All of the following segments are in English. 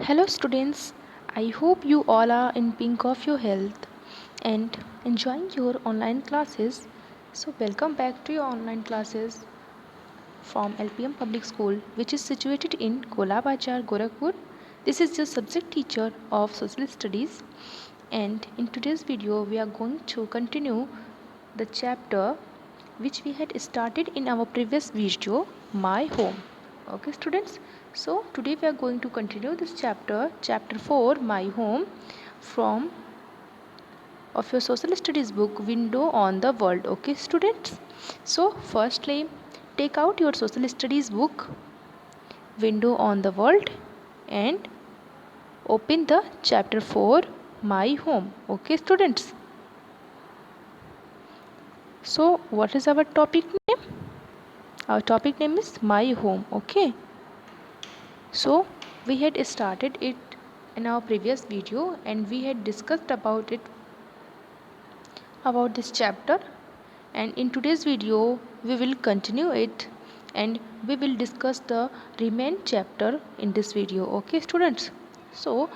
Hello students, I hope you all are in pink of your health and enjoying your online classes. So welcome back to your online classes from LPM Public School, which is situated in Kolabachar, Gorakhpur. This is your subject teacher of Social Studies, and in today's video we are going to continue the chapter which we had started in our previous video, My Home. Okay students, so today we are going to continue this chapter 4, My Home, from of your social studies book, Window on the World. Okay students, so firstly take out your social studies book, Window on the World, and open the chapter 4, My Home. Okay students, so what is our topic name? Our topic name is My Home. Okay, so we had started it in our previous video and we had discussed about this chapter, and in today's video we will continue it and we will discuss the remain chapter in this video. Okay students, so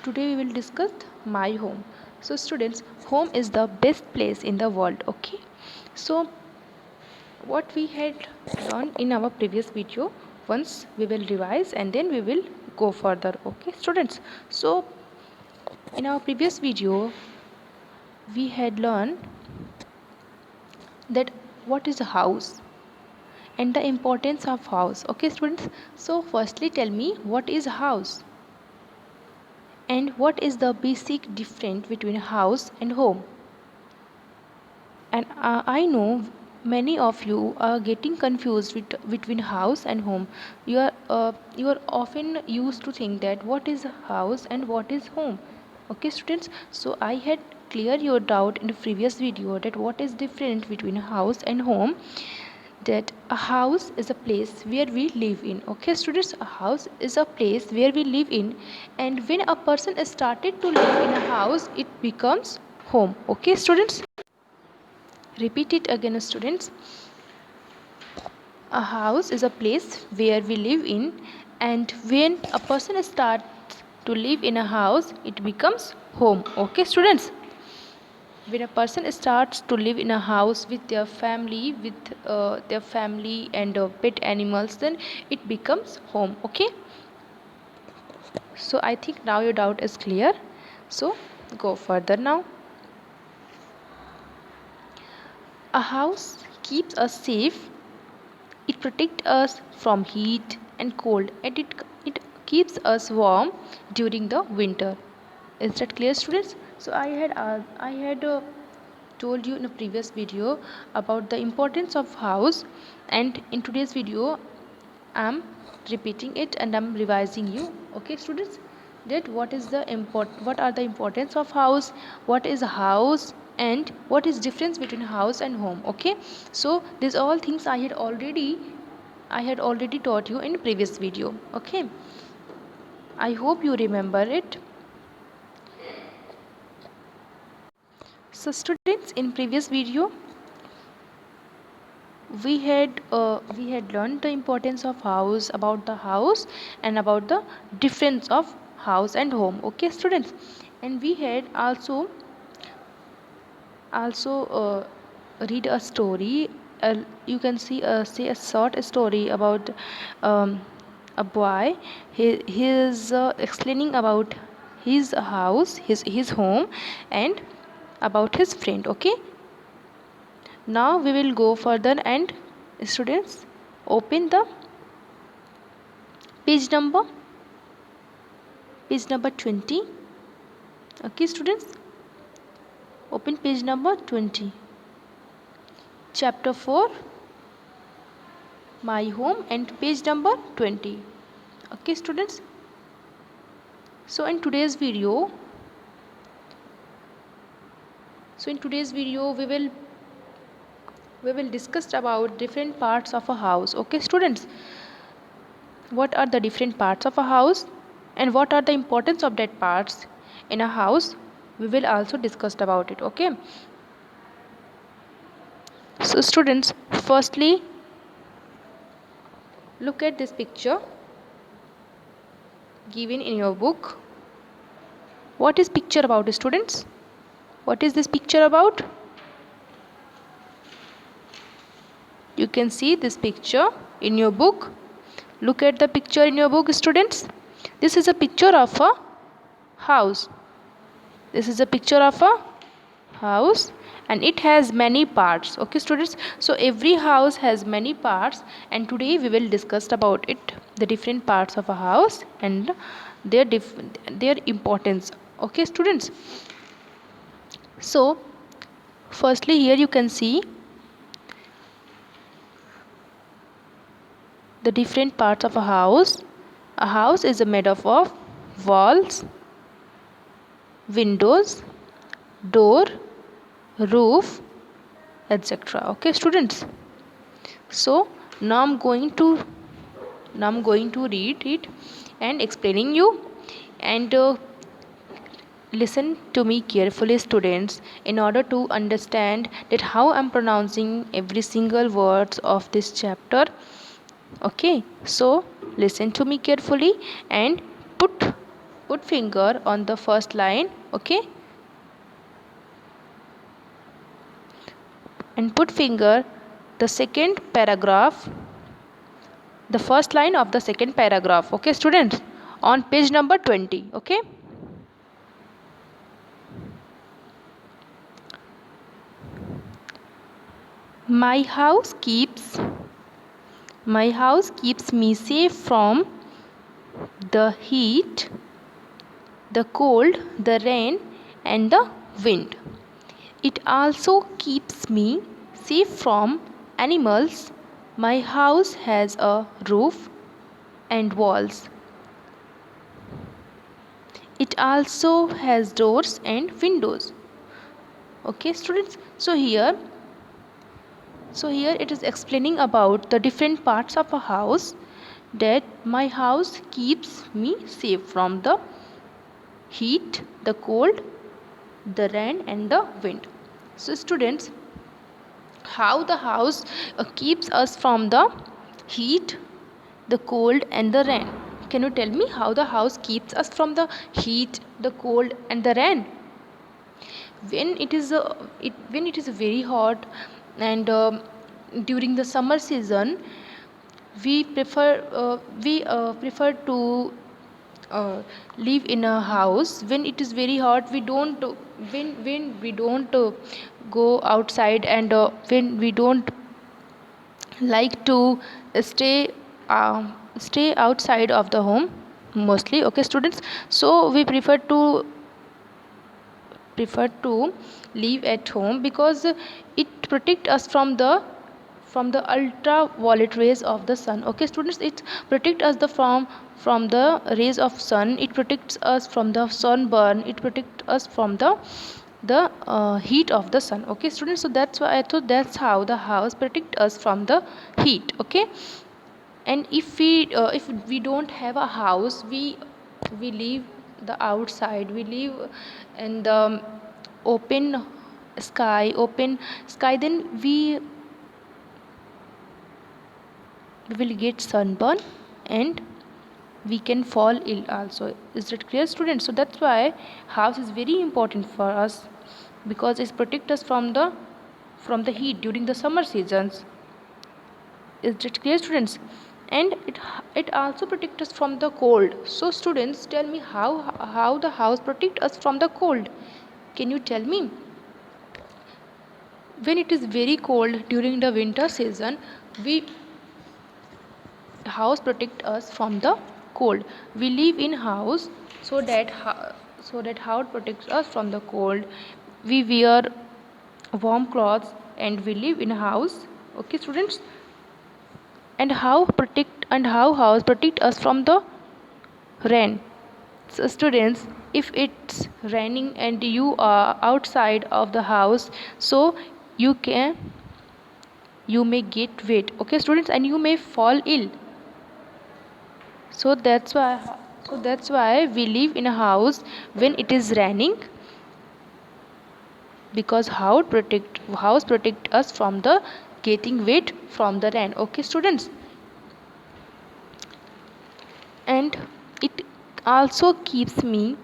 today we will discuss My Home. So students, home is the best place in the world. Okay, so what we had learned in our previous video, once we will revise and then we will go further. Okay students, so in our previous video we had learned that what is a house and the importance of house. Okay students, so firstly tell me what is house and what is the basic difference between house and home. And I know many of you are getting confused between house and home. You are often used to think that what is a house and what is home. Okay students, so I had cleared your doubt in the previous video that what is different between house and home, that a house is a place where we live in. Okay students, a house is a place where we live in, and when a person is started to live in a house it becomes home. Okay students, repeat it again students. A house is a place where we live in, and when a person starts to live in a house it becomes home. Okay students, when a person starts to live in a house with their family and pet animals, then it becomes home. Okay, so I think now your doubt is clear, so go further now. A house keeps us safe, it protects us from heat and cold, and it keeps us warm during the winter. Is that clear students? So I had told you in a previous video about the importance of house, and in today's video I'm repeating it and I'm revising you. Okay students, that what are the importance of house, what is a house, and what is difference between house and home. Okay, so these all things I had already taught you in previous video. Okay, I hope you remember it. So students, in previous video we had learned the importance of house, about the house, and about the difference of house and home. Okay students, and we had also read a story. You can say a short story about um, a boy. He is explaining about his house, his home, and about his friend. Okay, now we will go further, and students, open the page number page number 20. Okay students, open page number 20, chapter 4, My Home, and page number 20. Okay students, so in today's video we will discuss about different parts of a house. Okay students, what are the different parts of a house and what are the importance of that parts in a house, we will also discuss about it. Okay, so students, firstly Look at this picture given in your book. What is picture about, students? What is this picture about? You can see this picture in your book. Look at the picture in your book, students. This is a picture of a house. This is a picture of a house and it has many parts. Okay, students. So every house has many parts, and today we will discuss about it, the different parts of a house and their importance. Okay, students. So firstly, here you can see the different parts of a house. A house is made up of walls, windows, door, roof, etc. Okay, students. So now I'm going to read it and explaining you, and listen to me carefully, students, in order to understand that how I'm pronouncing every single words of this chapter. Okay, so listen to me carefully and put finger on the first line. Okay, and put finger the second paragraph, the first line of the second paragraph. Okay, students, on page number 20. Okay, my house keeps my house keeps me safe from the heat, the cold, the rain, and the wind. It also keeps me safe from animals. My house has a roof and walls. It also has doors and windows. Okay, students. So here it is explaining about the different parts of a house, that my house keeps me safe from the heat, the cold, the rain, and the wind. So students, how the house keeps us from the heat, the cold, and the rain? Can you tell me how the house keeps us from the heat, the cold, and the rain? When it is very hot, and during the summer season, we prefer to live in a house. When it is very hot, when we don't go outside, and when we don't like to stay stay outside of the home mostly. Okay, students. So we prefer to live at home, because it protect us from the ultraviolet rays of the sun. Okay, students, it protect us from the rays of sun. It protects us from the sunburn. It protects us from the heat of the sun. Okay, students. So that's why I thought that's how the house protect us from the heat. Okay, and if we don't have a house, we live the outside, we live in the open open sky, then we will get sunburn, and we can fall ill also. Is that clear, students? So that's why house is very important for us, because it protect us from the heat during the summer seasons. Is that clear, students? And it also protect us from the cold. So students, tell me how the house protect us from the cold. Can you tell me? When it is very cold during the winter season, we house protect us from the cold. We live in house, so that house protects us from the cold. We wear warm clothes, and we live in a house. Okay, students. And how house protect us from the rain? So students, if it's raining and you are outside of the house, so you can you may get wet. Okay, students, and you may fall ill. So that's why we live in a house when it is raining, because house protect us from the getting wet from the rain. Okay, students. and it also keeps me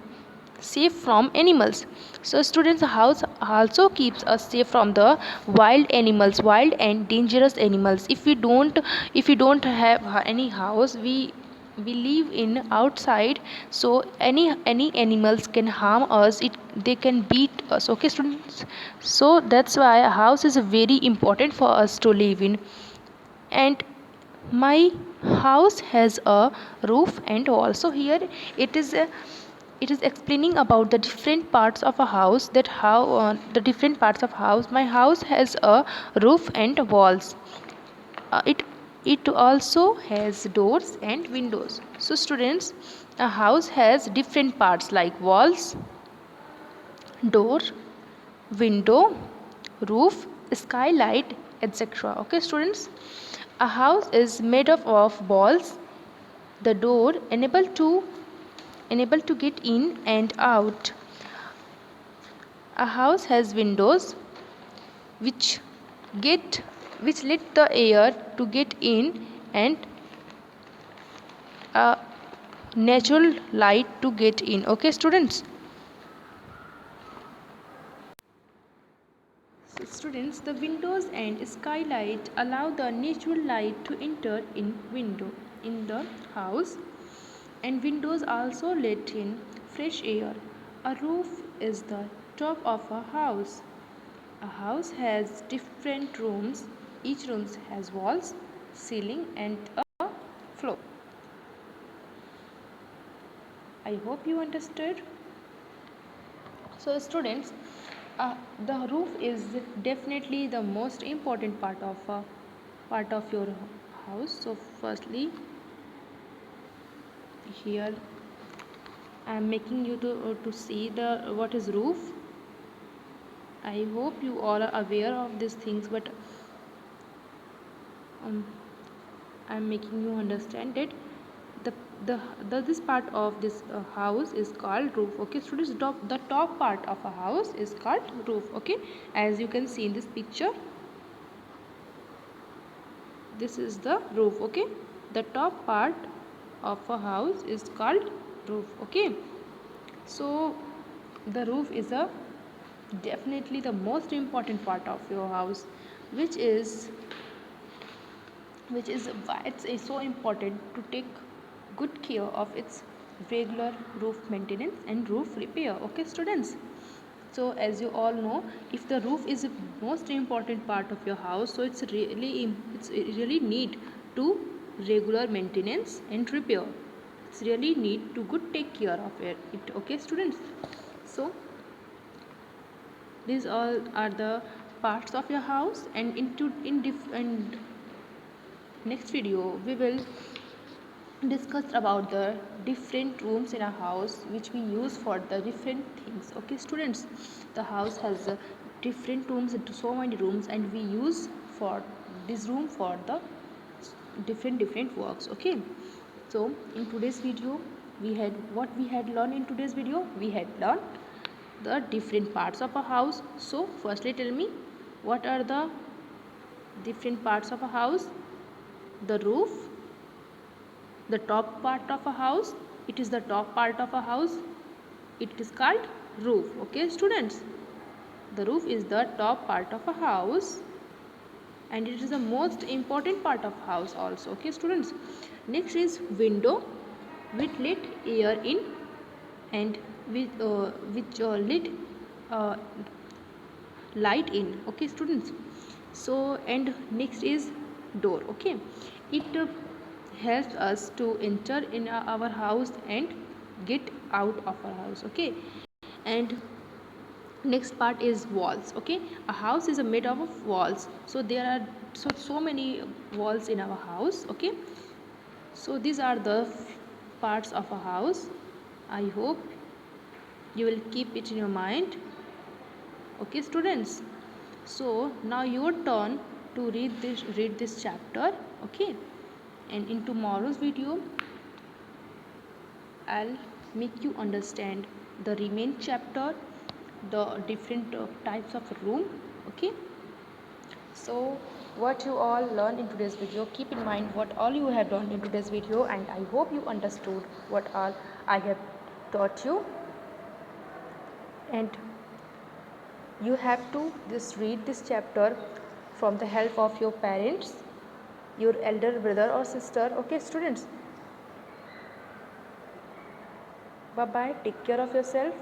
safe from animals. So students, house also keeps us safe from the wild and dangerous animals. If we don't have any house, we live in outside, so any animals can harm us, they can beat us. Okay students, so that's why a house is very important for us to live in. And my house has a roof and wall. So here it is explaining about the different parts of a house, that how the different parts of house. My house has a roof and walls. It also has doors and windows. So students, a house has different parts like walls, door, window, roof, skylight, etc. Okay students, a house is made up of walls. The door enable to get in and out. A house has windows which get which let the air to get in, and a natural light to get in. Okay students. So students, the windows and skylight allow the natural light to enter in the house, and windows also let in fresh air. A roof is the top of a house. A house has different rooms. Each room has walls, ceiling, and a floor. I hope you understood. So students, the roof is definitely the most important part of your house. So firstly, here I am making you to see the what is roof. I hope you all are aware of these things, but I am making you understand it. The, this part of this house is called roof. Okay students, the top part of a house is called roof. Okay, as you can see in this picture, this is the roof. Okay, the top part of a house is called roof. Okay, so the roof is a definitely the most important part of your house, which is why it's so important to take good care of its regular roof maintenance and roof repair. Okay students, so as you all know, if the roof is the most important part of your house, so it's really need to regular maintenance and repair. It's really need to good take care of it. Okay students, so these all are the parts of your house, and and next video we will discuss about the different rooms in a house which we use for the different things. Okay students, the house has different rooms, into so many rooms, and we use for this room for the different works. Okay, so in today's video we had learned. In today's video we had learned the different parts of a house. So firstly, tell me, what are the different parts of a house? The roof, the top part of a house, it is the top part of a house, it is called roof. Okay students, the roof is the top part of a house, and it is the most important part of house also. Okay students, next is window, which let air in and which let uh, light in. Okay students, so and next is door. Okay, it helps us to enter in our house and get out of our house. Okay, and next part is walls. Okay, a house is made up of walls, so there are so many walls in our house. Okay, so these are the parts of a house. I hope you will keep it in your mind. Okay students, so now your turn to read this chapter. Okay, and in tomorrow's video I'll make you understand the remain chapter, the different types of room. Okay, so what you all learn in today's video. Keep in mind what all you have learned in today's video, and I hope you understood what all I have taught you. And you have to just read this chapter from the help of your parents, your elder brother or sister. Okay students, bye bye, take care of yourself.